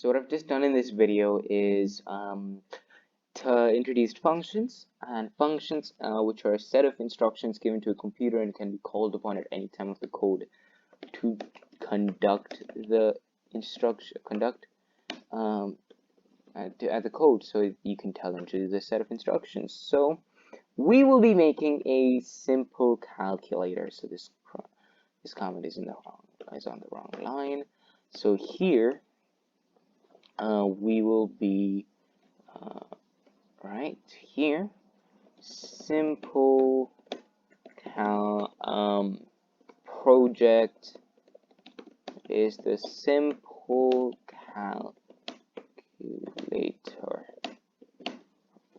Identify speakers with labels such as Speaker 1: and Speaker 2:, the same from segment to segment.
Speaker 1: So what I've just done in this video is to introduce functions, and functions which are a set of instructions given to a computer and can be called upon at any time of the code to conduct the at the code, so you can tell them to do the set of instructions. So we will be making a simple calculator. So this comment is on the wrong line. So here we will be right here, simple project is the simple calculator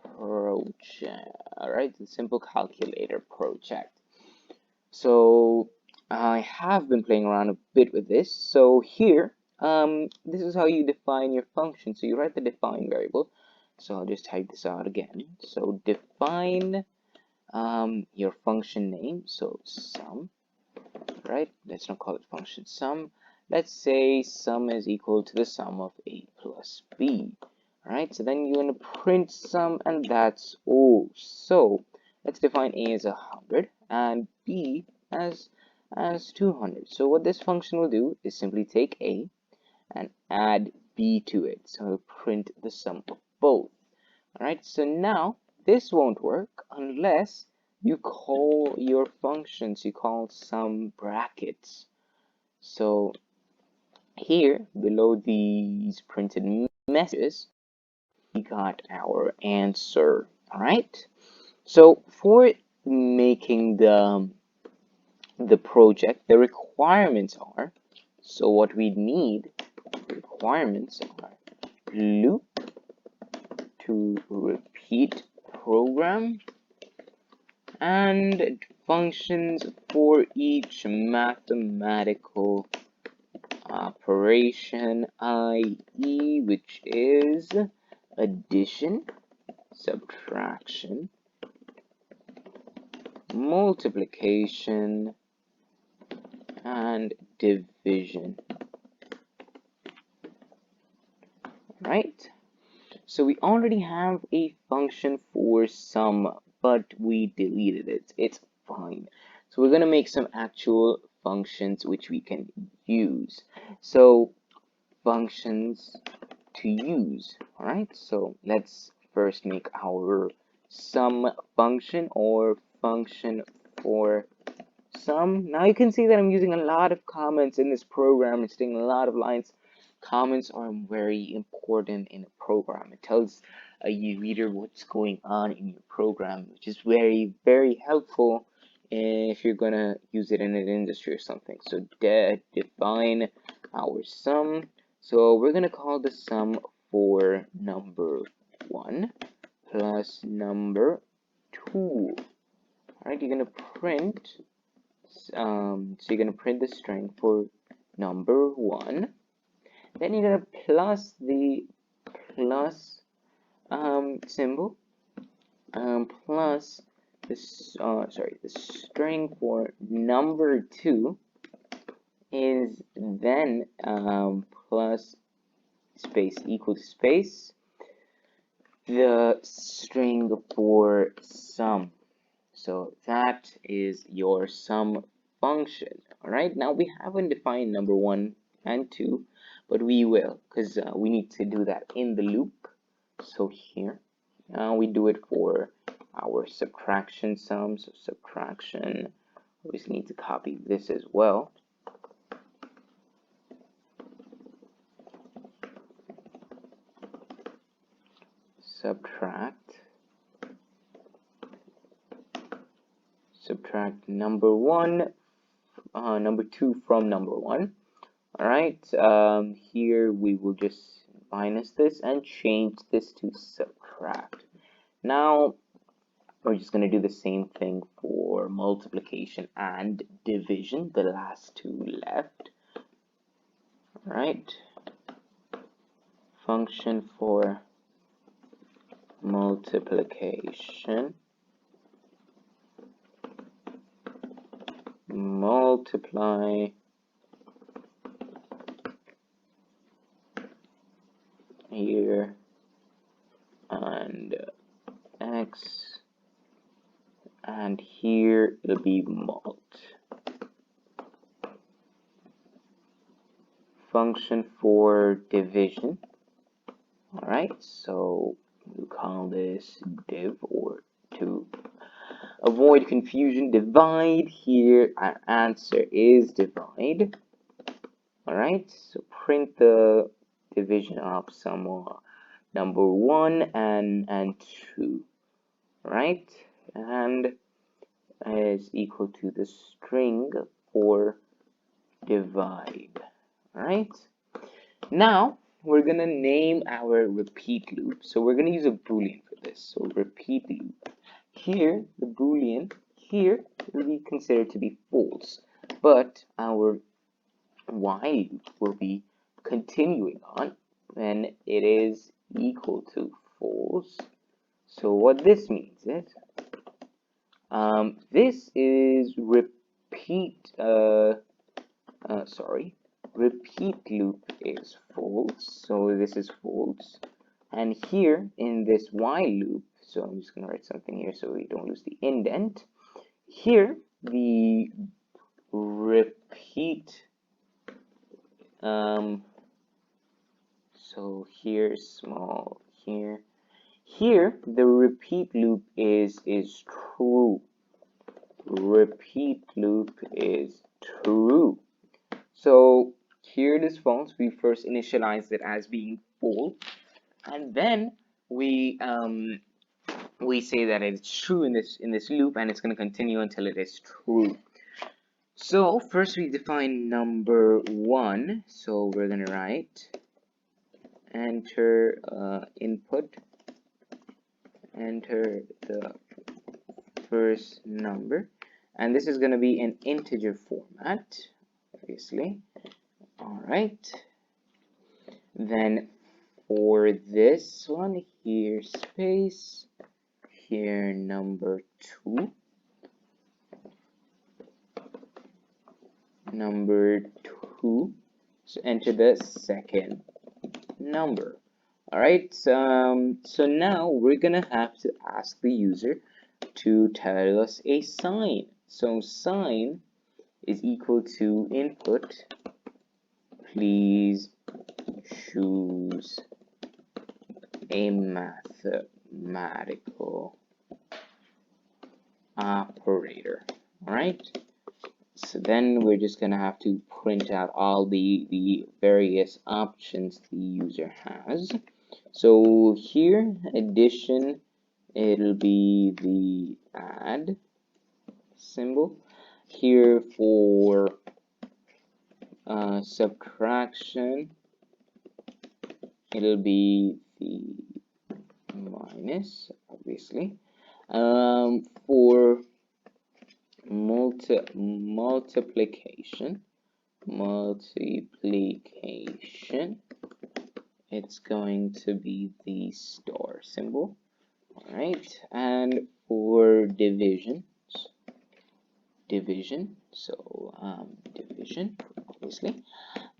Speaker 1: project. All right, the simple calculator project. So I have been playing around a bit with this. So here, this is how you define your function. So you write the define variable. So I'll just type this out again. So define your function name. So sum, right? Let's not call it function sum. Let's say sum is equal to the sum of a plus b. All right, so then you're going to print sum, and that's all. So let's define a as 100 and b as 200. So what this function will do is simply take a and add b to it. So it'll print the sum of both. All right, so now this won't work unless you call your functions, you call some brackets. So here below these printed messages, we got our answer. All right, so for making the project, the requirements are, so what we need, requirements are loop to repeat program and functions for each mathematical operation, i.e., which is addition, subtraction, multiplication, and division. Right? So we already have a function for sum, but we deleted it. It's fine. So we're going to make some actual functions which we can use. So functions to use. All right, so let's first make our sum function, or function for sum. Now you can see that I'm using a lot of comments in this program. It's taking a lot of lines. Comments are very important in a program. It tells a reader what's going on in your program, which is very, very helpful if you're gonna use it in an industry or something. So define our sum. So we're gonna call the sum for number 1 plus number 2. All right, you're gonna print. So you're gonna print the string for number 1. Then you're gonna plus the plus symbol, plus this the string for number 2 is then plus space equal to space the string for sum. So that is your sum function. All right, now we haven't defined number 1 and 2, but we will, because we need to do that in the loop. So here we do it for our subtraction sum. So subtraction, we just need to copy this as well. Subtract number 1, number 2 from number 1. All right, here we will just minus this and change this to subtract. Now we're just going to do the same thing for multiplication and division, the last two left. All right, function for multiplication, multiply and here it'll be mult. Function for division. Alright, so we'll call this div, or to avoid confusion, divide. Here our answer is divide. Alright, so print the division of some number 1 and 2. Right, and is equal to the string for divide. Alright, now we're gonna name our repeat loop. So we're gonna use a boolean for this. So repeat loop. Here, the boolean here will be considered to be false, but our while loop will be continuing on when it is equal to false. So what this means is, this is repeat loop is false, so this is false. And here in this while loop, so I'm just going to write something here so we don't lose the indent. Here, the repeat, so here small, here the repeat loop is true. Repeat loop is true. So here it is false. We first initialize it as being false, and then we say that it's true in this loop, and it's going to continue until it is true. So first we define number 1. So we're going to write enter input, enter the first number, and this is going to be an integer format, obviously. All right, then for this one, here space, here number 2, so enter the second number. All right, so now we're gonna have to ask the user to tell us a sign. So sign is equal to input, please choose a mathematical operator. All right, so then we're just gonna have to print out all the various options the user has. So here, addition, it'll be the add symbol. Here for subtraction, it'll be the minus, obviously. For multiplication, it's going to be the star symbol. All right, and for division, so division, obviously,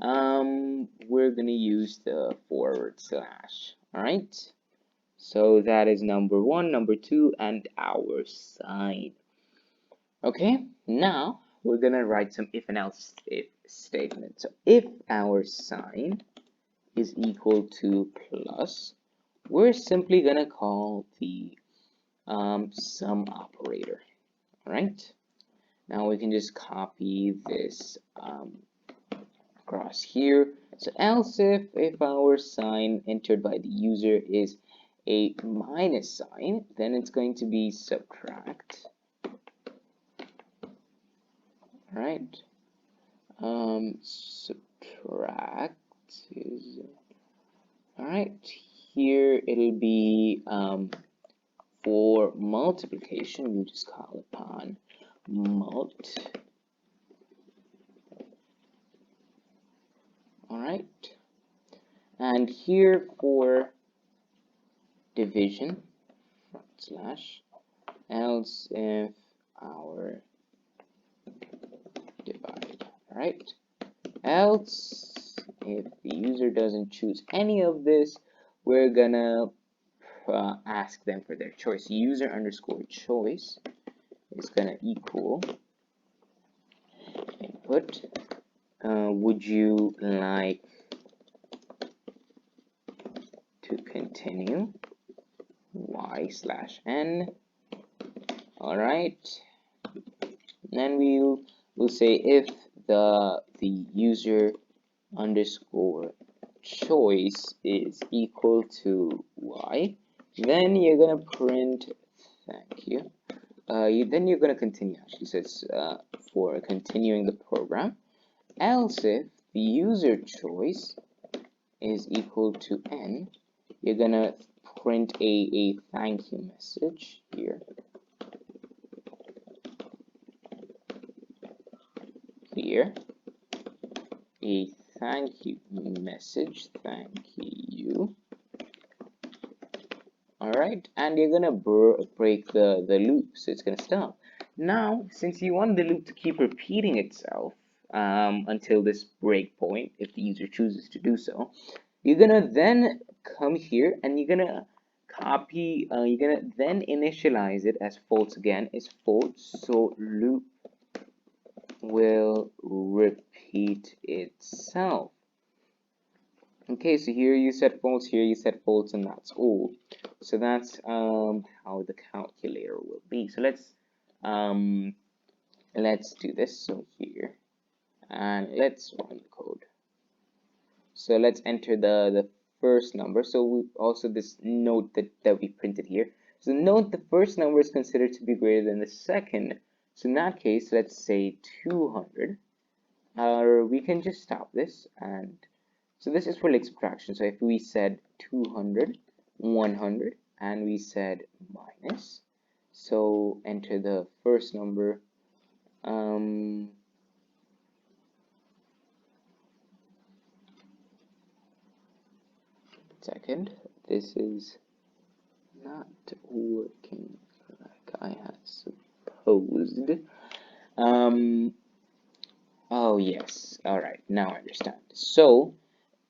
Speaker 1: we're gonna use the /. All right, so that is number 1, number 2, and our sign. Okay, now we're gonna write some if and else if statements. So if our sign is equal to plus, we're simply gonna call the sum operator. All right, now we can just copy this across here. So else if our sign entered by the user is a minus sign, then it's going to be subtract. All right, subtract is, all right, here it'll be for multiplication, we just call upon mult. All right, and here for division, / else if our divide. All right, else if the user doesn't choose any of this, we're gonna ask them for their choice. User underscore choice is gonna equal input. Would you like to continue? Y/n. All right. Then we'll say if the user underscore choice is equal to y, then you're gonna print thank you. Then you're gonna continue. Actually, so it's for continuing the program. Else, if the user choice is equal to n, you're gonna print a thank you message here. A thank you message, thank you. Alright, and you're gonna break the loop, so it's gonna stop. Now, since you want the loop to keep repeating itself until this breakpoint, if the user chooses to do so, you're gonna then come here and you're gonna copy, you're gonna then initialize it as false again, is false, so loop will repeat itself. Okay, so here you set false, here you set false, and that's all. So that's how the calculator will be. So let's do this. So here, and let's run the code. So let's enter the first number. So we also this note that we printed here. So note the first number is considered to be greater than the second. So in that case, let's say 200. Or we can just stop this, and so this is for like subtraction. So if we said 200, 100, and we said minus, so enter the first number. Second, this is not working like I had supposed. Oh yes, all right, now I understand. So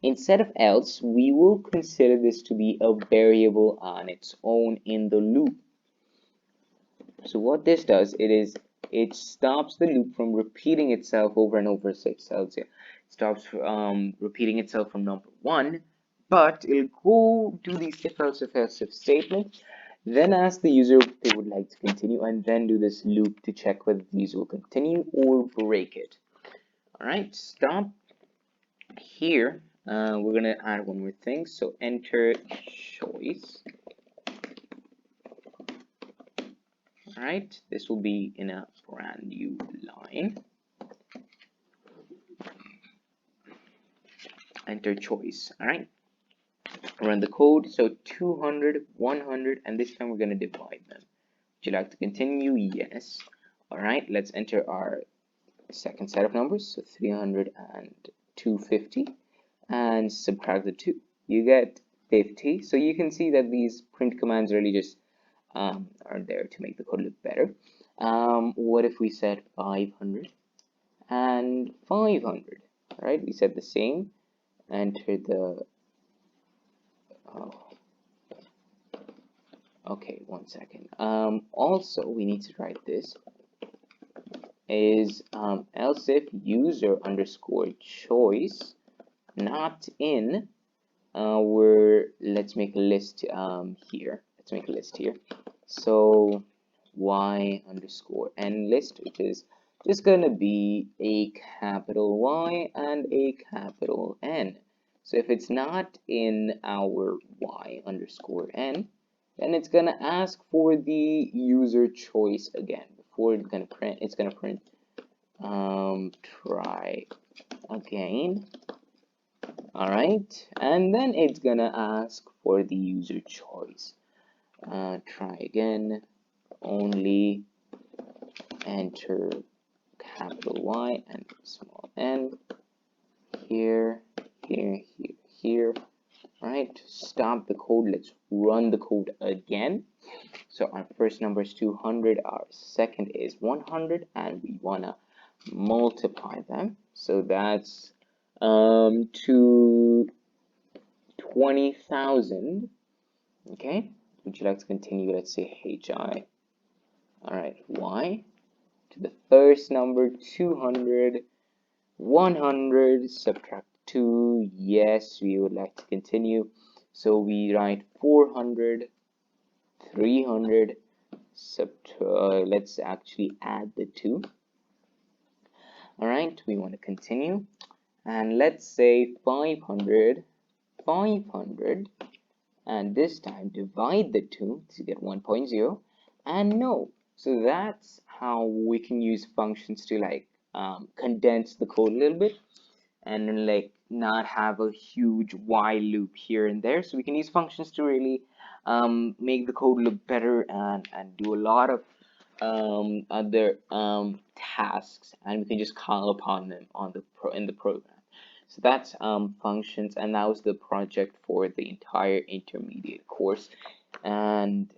Speaker 1: instead of else, we will consider this to be a variable on its own in the loop. So what this does, it stops the loop from repeating itself over and over. So it stops repeating itself from number 1, but it'll go do these if else statements, then ask the user if they would like to continue, and then do this loop to check whether the user will continue or break it. All right, stop here. We're gonna add one more thing. So enter choice. All right, this will be in a brand new line. Enter choice. All right, run the code. So 200, 100, and this time we're gonna divide them. Would you like to continue? Yes. All right, let's enter our second set of numbers. So 300 and 250. And subtract the 2, you get 50. So you can see that these print commands really just are there to make the code look better. What if we said 500 and 500? All right, we said the same. Enter the okay, 1 second. Also we need to write this is else if user underscore choice not in let's make a list here. Let's make a list here. So y underscore n list, which is just gonna be a capital Y and a capital N. So if it's not in our y underscore n, then it's gonna ask for the user choice again. Before it's gonna print try again. All right, and then it's gonna ask for the user choice. Try again, only enter capital Y and small n, here, here, here, here. All right, stop the code, let's run the code again. So our first number is 200, our second is 100, and we wanna multiply them. So that's to 20,000. Okay, would you like to continue? Let's say hi Alright, y to the first number 200, 100, subtract 2. Yes, we would like to continue. So we write 400, 300, let's actually add the 2. Alright, we want to continue. And let's say 500, 500, and this time divide the 2 to get 1.0, and no. So that's how we can use functions to like condense the code a little bit and then like not have a huge while loop here and there. So we can use functions to really make the code look better and do a lot of other tasks, and we can just call upon them on the in the program. So that's functions, and that was the project for the entire intermediate course. And